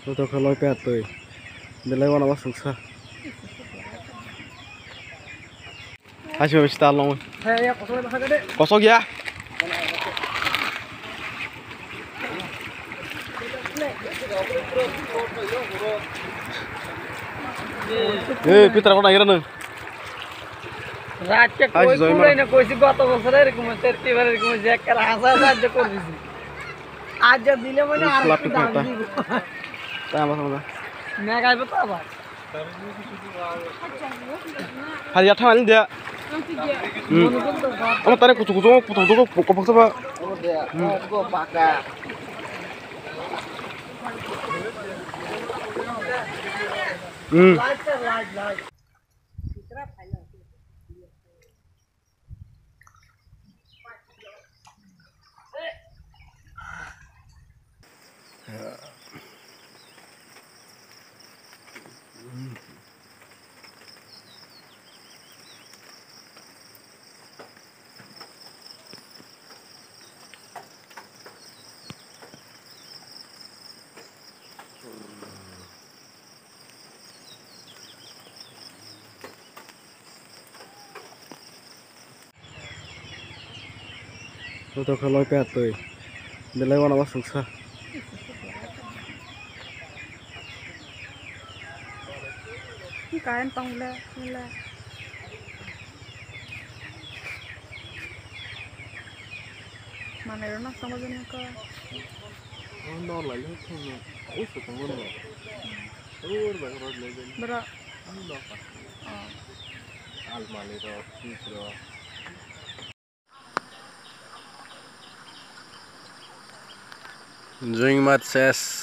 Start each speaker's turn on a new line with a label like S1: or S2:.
S1: Tôi không lôi pet tôi, để lấy vào nó sừng sờ. Hai mươi mấy tao luôn. Có số kia. Peter kau nak kira nung.
S2: রাজ্যে কই কুড়াই না কইছি গত বছর এরকম এবার এরকম যে একটা হাজার রাজ্য করে দিছি আজ যা দিলে মানে আর একটু দাম দিব
S1: তাই আমার সামনে
S2: না গাইবো তো আবার
S1: হাজি আঠা আনি দিয়া আমার তারে কুচু কুচু কপক সবা
S2: গো পাকা লাইট কিতরা ফাইল
S1: Tôi không lôi pet tôi, để lấy vào nó sừng sờ.
S3: Kain pangla nila. Mana ron nak sama jenis ka?
S1: No lagi tu, oh sekarang mana? Oh bagus lagi.
S3: Bera.
S1: Almali ro, fish ro. Enjoying much ses.